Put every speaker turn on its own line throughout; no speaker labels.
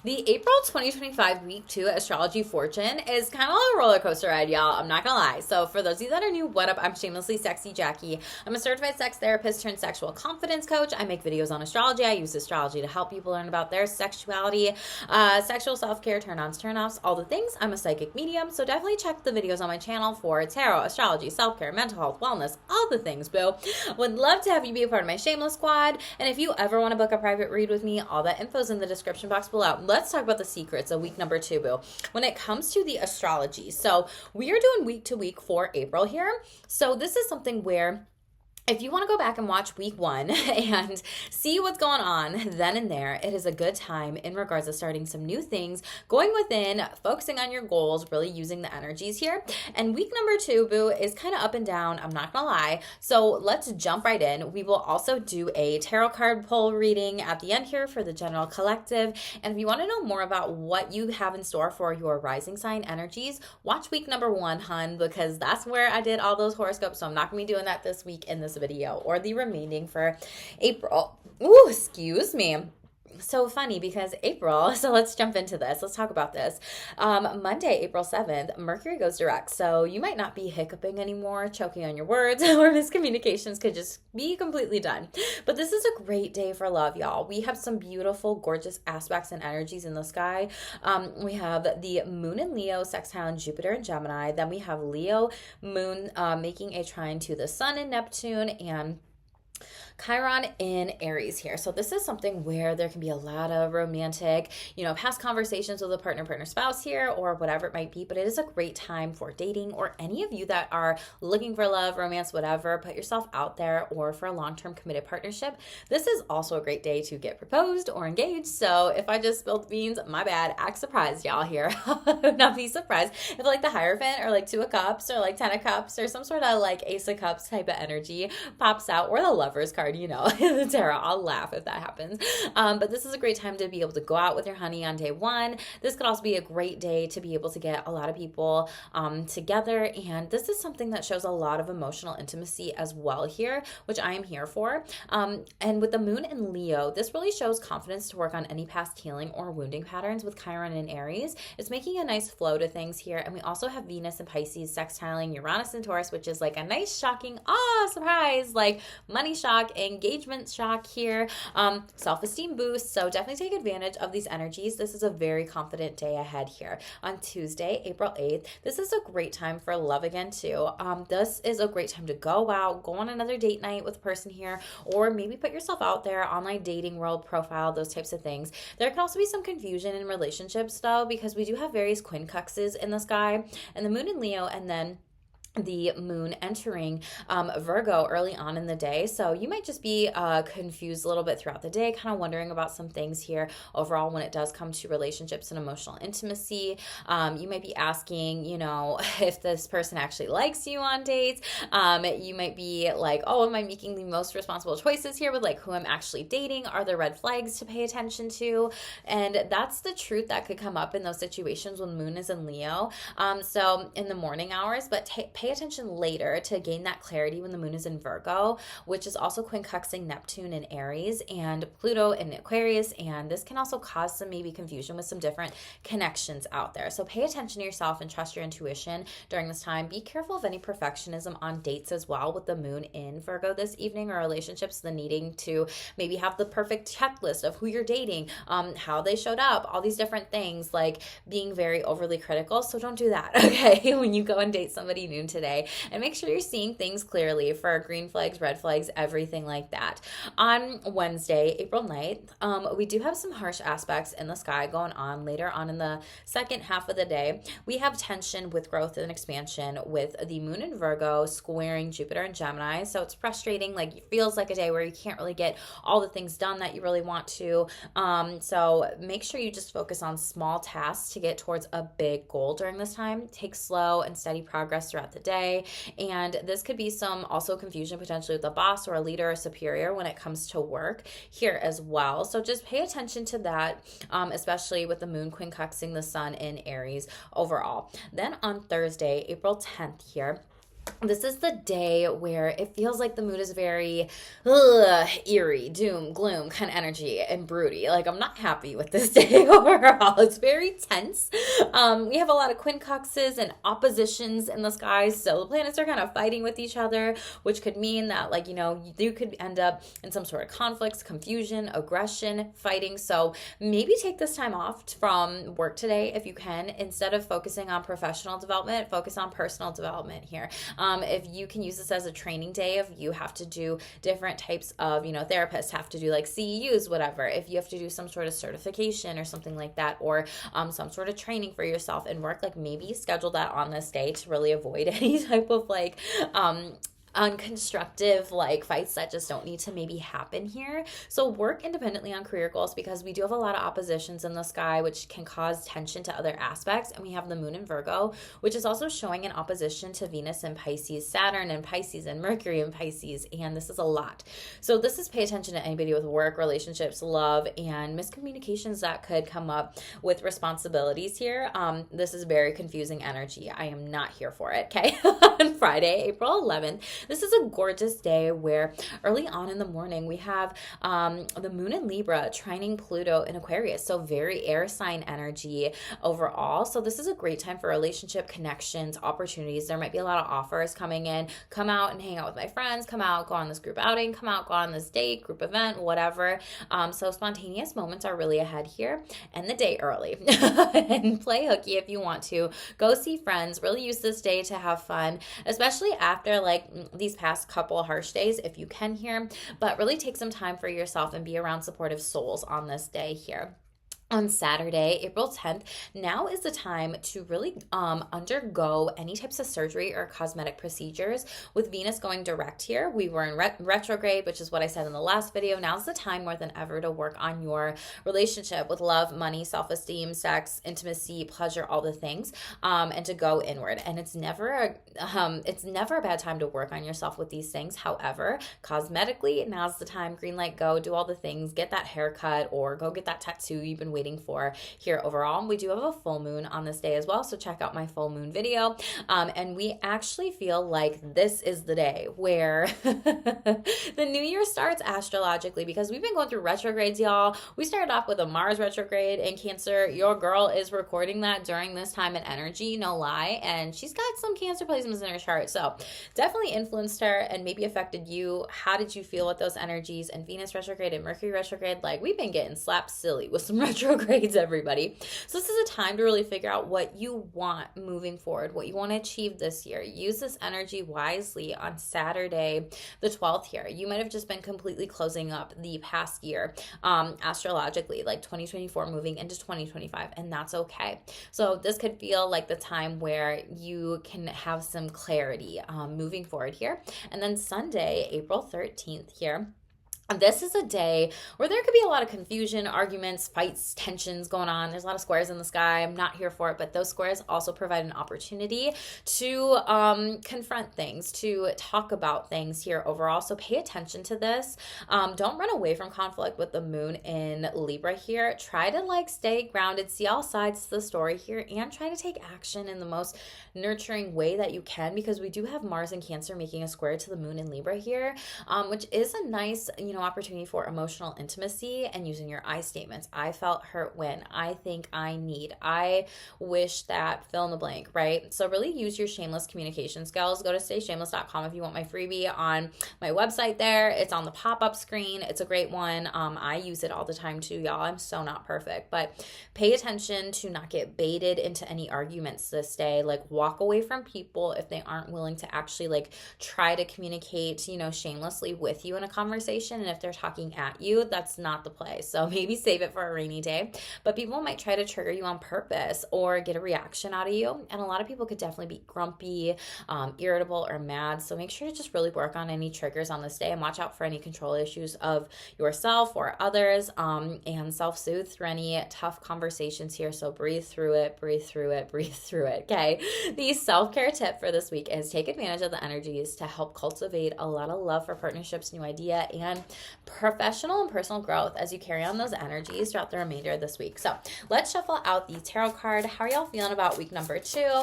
The April 2025 week 2 astrology fortune is kind of like a roller coaster ride, y'all. I'm not gonna lie. So, for those of you that are new, what up? I'm shamelessly sexy Jackie. I'm a certified sex therapist turned sexual confidence coach. I make videos on astrology. I use astrology to help people learn about their sexuality, sexual self care, turn ons, turn offs, all the things. I'm a psychic medium, so definitely check the videos on my channel for tarot, astrology, self care, mental health, wellness, all the things, boo. Would love to have you be a part of my shameless squad. And if you ever want to book a private read with me, all that info's in the description box below. Let's talk about the secrets of week number 2, boo. When it comes to the astrology, so we are doing week to week for April here. So this is something where if you want to go back and watch week 1 and see what's going on then and there, it is a good time in regards to starting some new things, going within, focusing on your goals, really using the energies here. And week number 2, boo, is kind of up and down. I'm not going to lie. So let's jump right in. We will also do a tarot card pull reading at the end here for the general collective. And if you want to know more about what you have in store for your rising sign energies, watch week number 1, hun, because that's where I did all those horoscopes. So I'm not going to be doing that this week in this video or the remaining for April. Ooh, excuse me. So funny because April, so let's jump into this. Let's talk about this. Monday, April 7th, Mercury goes direct. So you might not be hiccuping anymore, choking on your words, or miscommunications could just be completely done. But this is a great day for love, y'all. We have some beautiful, gorgeous aspects and energies in the sky. We have the moon in Leo, sextile Jupiter and Gemini. Then we have Leo moon making a trine to the sun in Neptune, and Chiron in Aries here. So this is something where there can be a lot of romantic, past conversations with a partner, spouse here, or whatever it might be, but it is a great time for dating, or any of you that are looking for love, romance, whatever, put yourself out there, or for a long-term committed partnership. This is also a great day to get proposed or engaged. So if I just spilled beans, my bad. Act surprised, y'all here. Not be surprised if like the Hierophant or like 2 of Cups or like 10 of Cups or some sort of like Ace of Cups type of energy pops out, or the Lover's card, the tarot. I'll laugh if that happens. But this is a great time to be able to go out with your honey on day 1. This could also be a great day to be able to get a lot of people together. And this is something that shows a lot of emotional intimacy as well here, which I am here for. And with the moon in Leo, this really shows confidence to work on any past healing or wounding patterns with Chiron in Aries. It's making a nice flow to things here. And we also have Venus and Pisces sextiling Uranus and Taurus, which is like a nice shocking, surprise, like money shock, engagement shock here, self-esteem boost. So definitely take advantage of these energies. This is a very confident day ahead here. On Tuesday, April 8th, this is a great time for love again too. This is a great time to go out, go on another date night with a person here, or maybe put yourself out there, online dating world profile, those types of things. There can also be some confusion in relationships though, because we do have various quincunxes in the sky, and the moon in Leo, and then the moon entering Virgo early on in the day. So you might just be confused a little bit throughout the day, kind of wondering about some things here overall when it does come to relationships and emotional intimacy. You might be asking, if this person actually likes you on dates. You might be like, oh, am I making the most responsible choices here with like who I'm actually dating? Are there red flags to pay attention to? And that's the truth that could come up in those situations when moon is in Leo. So in the morning hours, but pay attention later to gain that clarity when the moon is in Virgo, which is also quincunxing Neptune in Aries and Pluto in Aquarius. And this can also cause some maybe confusion with some different connections out there. So pay attention to yourself and trust your intuition during this time. Be careful of any perfectionism on dates as well with the moon in Virgo this evening, or relationships, the needing to maybe have the perfect checklist of who you're dating, how they showed up, all these different things, like being very overly critical. So don't do that, okay, when you go and date somebody new today, and make sure you're seeing things clearly for green flags, red flags, everything like that. On Wednesday, April 9th, we do have some harsh aspects in the sky going on later on in the second half of the day. We have tension with growth and expansion with the moon in Virgo squaring Jupiter and Gemini. So it's frustrating, like it feels like a day where you can't really get all the things done that you really want to. So make sure you just focus on small tasks to get towards a big goal during this time. Take slow and steady progress throughout the day. And this could be some also confusion potentially with a boss or a leader or superior when it comes to work here as well. So just pay attention to that, especially with the moon quincunxing the sun in Aries overall. Then on Thursday, April 10th here, This is the day where it feels like the mood is very eerie, doom, gloom kind of energy and broody. Like, I'm not happy with this day overall. It's very tense. We have a lot of quincunxes and oppositions in the skies. So the planets are kind of fighting with each other, which could mean that, like, you could end up in some sort of conflicts, confusion, aggression, fighting. So maybe take this time off from work today if you can. Instead of focusing on professional development, focus on personal development here. If you can use this as a training day, if you have to do different types of, therapists have to do like CEUs, whatever, if you have to do some sort of certification or something like that, or some sort of training for yourself in work, like maybe schedule that on this day to really avoid any type of like, unconstructive like fights that just don't need to maybe happen here. So work independently on career goals, because we do have a lot of oppositions in the sky, which can cause tension to other aspects. And we have the moon in Virgo, which is also showing an opposition to Venus in Pisces, Saturn in Pisces, and Mercury in Pisces. And this is a lot. So this is pay attention to anybody with work, relationships, love, and miscommunications that could come up with responsibilities here. This is very confusing energy. I am not here for it. Okay. On Friday, April 11th, this is a gorgeous day where early on in the morning we have the moon in Libra trining Pluto in Aquarius. So very air sign energy overall. So this is a great time for relationship connections, opportunities. There might be a lot of offers coming in. Come out and hang out with my friends. Come out, go on this group outing. Come out, go on this date, group event, whatever. So spontaneous moments are really ahead here. End the day early and play hooky if you want to. Go see friends. Really use this day to have fun, especially after like these past couple harsh days if you can here, but really take some time for yourself and be around supportive souls on this day here. On Saturday, April 10th, now is the time to really undergo any types of surgery or cosmetic procedures. With Venus going direct here, we were in retrograde, which is what I said in the last video. Now's the time more than ever to work on your relationship with love, money, self-esteem, sex, intimacy, pleasure, all the things, and to go inward. And it's never a bad time to work on yourself with these things. However, cosmetically, now's the time. Green light, go do all the things. Get that haircut or go get that tattoo you've been waiting for here overall. We do have a full moon on this day as well, so check out my full moon video. And we actually feel like this is the day where the new year starts astrologically, because we've been going through retrogrades, y'all. We started off with a Mars retrograde in Cancer. Your girl is recording that during this time in energy, no lie, and she's got some Cancer placements in her chart, so definitely influenced her and maybe affected you. How did you feel with those energies? And Venus retrograde and Mercury retrograde, like, we've been getting slapped silly with some retrogrades, everybody. So this is a time to really figure out what you want moving forward, what you want to achieve this year. Use this energy wisely on Saturday, the 12th here. You might have just been completely closing up the past year, astrologically, like 2024 moving into 2025, and that's okay. So this could feel like the time where you can have some clarity moving forward here. And then Sunday, April 13th here, this is a day where there could be a lot of confusion, arguments, fights, tensions going on. There's a lot of squares in the sky. I'm not here for it, but those squares also provide an opportunity to confront things, to talk about things here overall. So pay attention to this. Don't run away from conflict with the moon in Libra here. Try to like stay grounded, see all sides to the story here, and try to take action in the most nurturing way that you can, because we do have Mars in Cancer making a square to the moon in Libra here, which is a nice, opportunity for emotional intimacy and using your I statements. I felt hurt when, I think I need, I wish that, fill in the blank, right? So really use your shameless communication skills. Go to stayshameless.com if you want my freebie on my website there. It's on the pop-up screen. It's a great one. I use it all the time too, y'all. I'm so not perfect, but pay attention to not get baited into any arguments this day. Like, walk away from people if they aren't willing to actually like try to communicate, shamelessly with you in a conversation. And if they're talking at you, that's not the play. So maybe save it for a rainy day. But people might try to trigger you on purpose or get a reaction out of you. And a lot of people could definitely be grumpy, irritable, or mad. So make sure to just really work on any triggers on this day and watch out for any control issues of yourself or others, and self-soothe through any tough conversations here. So breathe through it, breathe through it, breathe through it. Okay. The self-care tip for this week is take advantage of the energies to help cultivate a lot of love for partnerships, new idea, and professional and personal growth as you carry on those energies throughout the remainder of this week. So let's shuffle out the tarot card. How are y'all feeling about week number 2?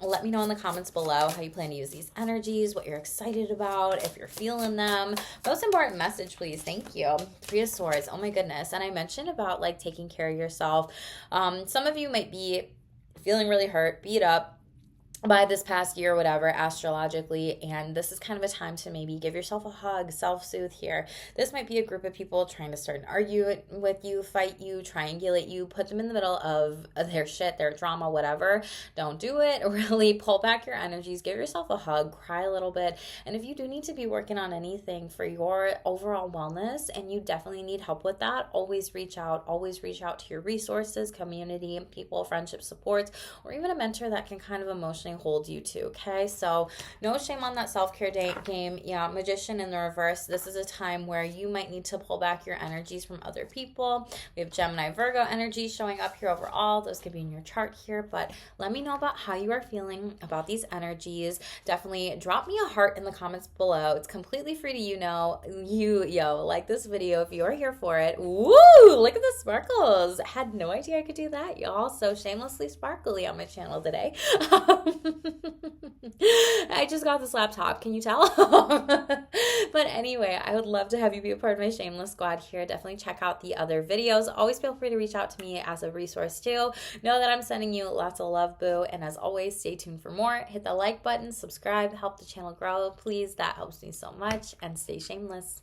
Let me know in the comments below how you plan to use these energies, what you're excited about, if you're feeling them. Most important message, please. Thank you. 3 of Swords. Oh my goodness. And I mentioned about like taking care of yourself. Some of you might be feeling really hurt, beat up by this past year, whatever, astrologically, and this is kind of a time to maybe give yourself a hug, self-soothe here. This might be a group of people trying to start an argument with you, fight you, triangulate you, put them in the middle of their shit, their drama, whatever. Don't do it. Really pull back your energies, give yourself a hug, cry a little bit, and if you do need to be working on anything for your overall wellness, and you definitely need help with that, always reach out to your resources, community, people, friendship, supports, or even a mentor that can kind of emotionally hold you to. Okay, so no shame on that self-care game. Yeah, Magician in the reverse. This is a time where you might need to pull back your energies from other people. We have Gemini, Virgo energy showing up here overall. Those could be in your chart here, but let me know about how you are feeling about these energies. Definitely drop me a heart in the comments below. It's completely free to like this video if you're here for it. Woo! Look at the sparkles. I had no idea I could do that, y'all. So shamelessly sparkly on my channel today. I just got this laptop, can you tell? But anyway, I would love to have you be a part of my shameless squad here. Definitely check out the other videos. Always feel free to reach out to me as a resource too. Know that I'm sending you lots of love, boo, and as always, stay tuned for more. Hit the like button, subscribe, help the channel grow, please. That helps me so much, and stay shameless.